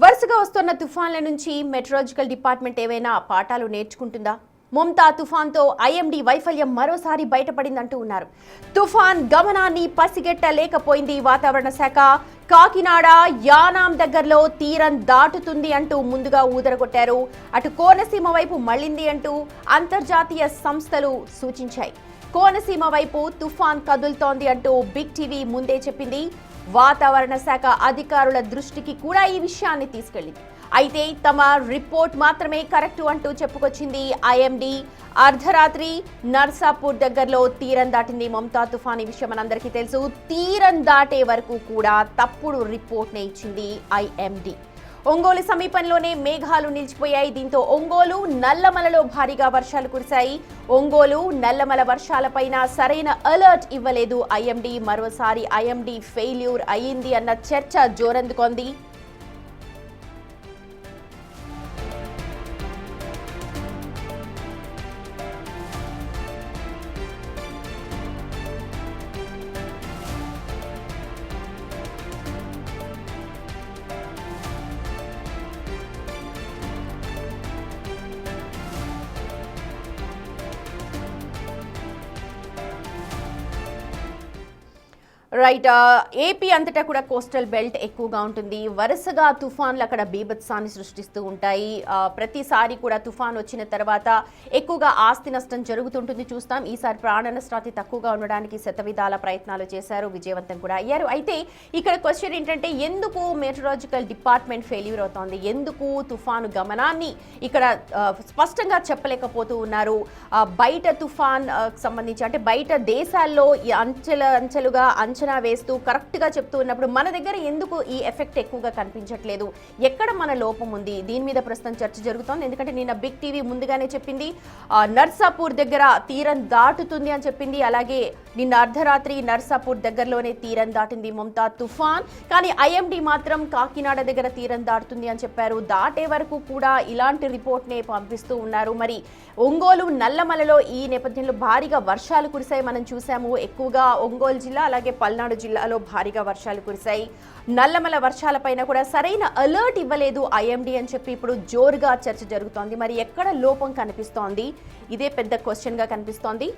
వరుసగా వస్తున్న తుఫాన్ల నుంచి మెట్రాలజికల్ డిపార్ట్మెంట్ ఏవైనా పాఠాలు నేర్చుకుంటుందా? మొంతా తుఫాన్తో ఐఎండీ వైఫల్యం మరోసారి బయటపడిందంటూ ఉన్నారు. తుఫాన్ గమనాన్ని పసిగట్టలేకపోయింది వాతావరణ శాఖ. కాకినాడ యానాం దగ్గరలో తీరం దాటుతుంది అంటూ ముందుగా ఊదరగొట్టారు. అటు కోనసీమ వైపు మళ్లింది అంటూ అంతర్జాతీయ సంస్థలు సూచించాయి. కోనసీమ వైపు తుఫాన్ కదులుతోంది అంటూ బిగ్ టీవీ ముందే చెప్పింది. వాతావరణ శాఖ అధికారుల దృష్టికి కూడా ఈ విషయాన్ని తీసుకెళ్లింది. అయితే తమ రిపోర్ట్ మాత్రమే కరెక్ట్ అంటూ చెప్పుకొచ్చింది ఐఎండీ. అర్ధరాత్రి నర్సాపూర్ దగ్గరలో తీరం దాటింది మొంతా తుఫాన్. ఈ విషయం మనందరికీ తెలుసు. తీరం దాటే వరకు కూడా తప్పుడు రిపోర్ట్నే ఇచ్చింది ఐఎండీ. ఒంగోలు సమీపంలోనే మేఘాలు నిలిచిపోయాయి. దీంతో ఒంగోలు నల్లమలలో భారీగా వర్షాలు కురిశాయి. ఒంగోలు నల్లమల వర్షాలపైన సరైన అలర్ట్ ఇవ్వలేదు ఐఎండీ. మరోసారి ఐఎండీ ఫెయిల్యూర్ అయ్యింది అన్న చర్చ జోరందుకొంది. రైట్, ఏపీ అంతటా కూడా కోస్టల్ బెల్ట్ ఎక్కువగా ఉంటుంది. వరుసగా తుఫాన్లు అక్కడ బీభత్సాన్ని సృష్టిస్తూ ఉంటాయి. ప్రతిసారి కూడా తుఫాన్ వచ్చిన తర్వాత ఎక్కువగా ఆస్తి నష్టం జరుగుతుంటుంది చూస్తాం. ఈసారి ప్రాణ నష్టాన్ని తక్కువగా ఉండడానికి శతవిధాల ప్రయత్నాలు చేశారు, విజయవంతం కూడా అయ్యారు. అయితే ఇక్కడ క్వశ్చన్ ఏంటంటే, ఎందుకు మెట్రాలజికల్ డిపార్ట్మెంట్ ఫెయిల్యూర్ అవుతోంది? ఎందుకు తుఫాను గమనాన్ని ఇక్కడ స్పష్టంగా చెప్పలేకపోతూ ఉన్నారు? బయట తుఫాన్ సంబంధించి అంటే బయట దేశాల్లో అంచెలుగా అంచనా వేస్తూ కరెక్ట్గా చెప్తూ ఉన్నప్పుడు మన దగ్గర ఎందుకు ఈ ఎఫెక్ట్ ఎక్కువగా కనిపించట్లేదు? ఎక్కడ మన లోపం ఉంది? దీని మీద ప్రస్తుతం చర్చ జరుగుతోంది. ఎందుకంటే నిన్న బిగ్ టీవీ ముందుగానే చెప్పింది నర్సాపూర్ దగ్గర తీరం దాటుతుంది అని చెప్పింది. అలాగే నిన్న అర్ధరాత్రి నర్సాపూర్ దగ్గరలోనే తీరం దాటింది మొంతా తుఫాన్. కానీ ఐఎండీ మాత్రం కాకినాడ దగ్గర తీరం దాటుతుంది అని చెప్పారు. దాటే వరకు కూడా ఇలాంటి రిపోర్ట్నే పంపిస్తూ ఉన్నారు. మరి ఒంగోలు నల్లమలలో ఈ నేపథ్యంలో భారీగా వర్షాలు కురిశాయి, మనం చూసాము. ఎక్కువగా ఒంగోలు జిల్లా అలాగే పల్నాడు జిల్లాలో భారీగా వర్షాలు కురిశాయి. నల్లమల వర్షాలపైన కూడా సరైన అలర్ట్ ఇవ్వలేదు ఐఎండీ అని చెప్పి ఇప్పుడు జోరుగా చర్చ జరుగుతోంది. మరి ఎక్కడ లోపం కనిపిస్తోంది? ఇదే పెద్ద క్వశ్చన్ గా కనిపిస్తోంది.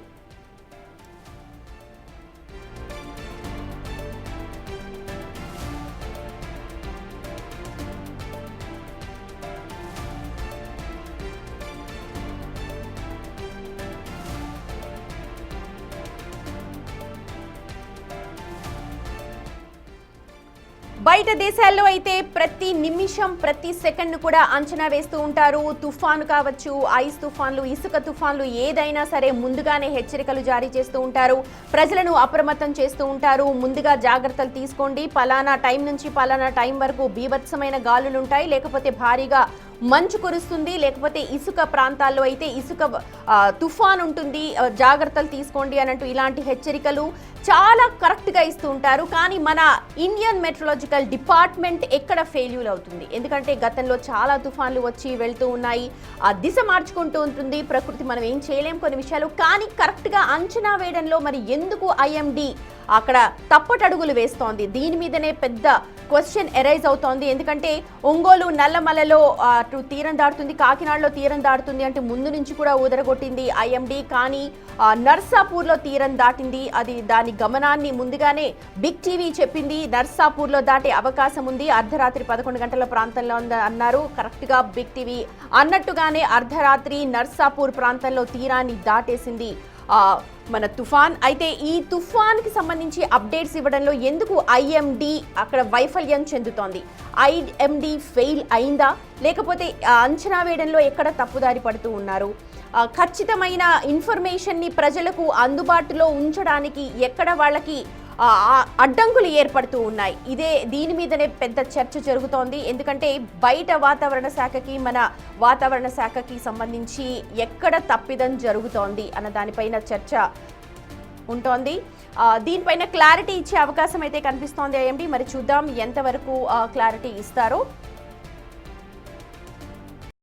బయట దేశాల్లో అయితే ప్రతి నిమిషం ప్రతి సెకండ్ కూడా అంచనా వేస్తూ ఉంటారు. తుఫాను కావచ్చు, ఐస్ తుఫాన్లు, ఇసుక తుఫాన్లు, ఏదైనా సరే ముందుగానే హెచ్చరికలు జారీ చేస్తూ ఉంటారు. ప్రజలను అప్రమత్తం చేస్తూ ఉంటారు. ముందుగా జాగ్రత్తలు తీసుకోండి, పలానా టైం నుంచి పలానా టైం వరకు బీభత్సమైన గాలులు ఉంటాయి, లేకపోతే భారీగా మంచు కురుస్తుంది, లేకపోతే ఇసుక ప్రాంతాల్లో అయితే ఇసుక తుఫాన్ ఉంటుంది, జాగ్రత్తలు తీసుకోండి అన్నట్టు ఇలాంటి హెచ్చరికలు చాలా కరెక్ట్గా ఇస్తూ ఉంటారు. కానీ మన ఇండియన్ మెట్రాలజికల్ డిపార్ట్మెంట్ ఎక్కడ ఫెయిల్యూర్ అవుతుంది? ఎందుకంటే గతంలో చాలా తుఫాన్లు వచ్చి వెళ్తూ ఉన్నాయి. ఆ దిశ మార్చుకుంటూ ఉంటుంది ప్రకృతి, మనం ఏం చేయలేం కొన్ని విషయాలు. కానీ కరెక్ట్గా అంచనా వేయడంలో మరి ఎందుకు ఐఎండీ అక్కడ తప్పటడుగులు వేస్తోంది? దీని మీదనే పెద్ద క్వశ్చన్ ఎరైజ్ అవుతోంది. ఎందుకంటే ఒంగోలు నల్లమలలో అటు తీరం దాటుతుంది, కాకినాడలో తీరం దాటుతుంది అంటే ముందు నుంచి కూడా ఊదరగొట్టింది ఐఎండీ. కానీ నర్సాపూర్లో తీరం దాటింది. అది దాని గమనాన్ని ముందుగానే బిగ్ టీవీ చెప్పింది. నర్సాపూర్లో దాటే అవకాశం ఉంది, అర్ధరాత్రి 11 గంటల ప్రాంతంలో అన్నారు. కరెక్ట్గా బిగ్ టీవీ అన్నట్టుగానే అర్ధరాత్రి నర్సాపూర్ ప్రాంతంలో తీరాన్ని దాటేసింది మన తుఫాన్. అయితే ఈ తుఫాన్కి సంబంధించి అప్డేట్స్ ఇవ్వడంలో ఎందుకు ఐఎండీ అక్కడ వైఫల్యం చెందుతోంది? ఐఎండీ ఫెయిల్ అయిందా, లేకపోతే అంచనా వేయడంలో ఎక్కడ తప్పుదారి పడుతూ ఉన్నారు? ఖచ్చితమైన ఇన్ఫర్మేషన్ని ప్రజలకు అందుబాటులో ఉంచడానికి ఎక్కడ వాళ్ళకి అడ్డంకులు ఏర్పడుతూ ఉన్నాయి? దీని మీదనే పెద్ద చర్చ జరుగుతోంది. ఎందుకంటే బయట వాతావరణ శాఖకి మన వాతావరణ శాఖకి సంబంధించి ఎక్కడ తప్పిదం జరుగుతోంది అన్న దానిపైన చర్చ ఉంటోంది. దీనిపైన క్లారిటీ ఇచ్చే అవకాశం అయితే కనిపిస్తోంది ఐఎండీ. మరి చూద్దాం ఎంతవరకు క్లారిటీ ఇస్తారో.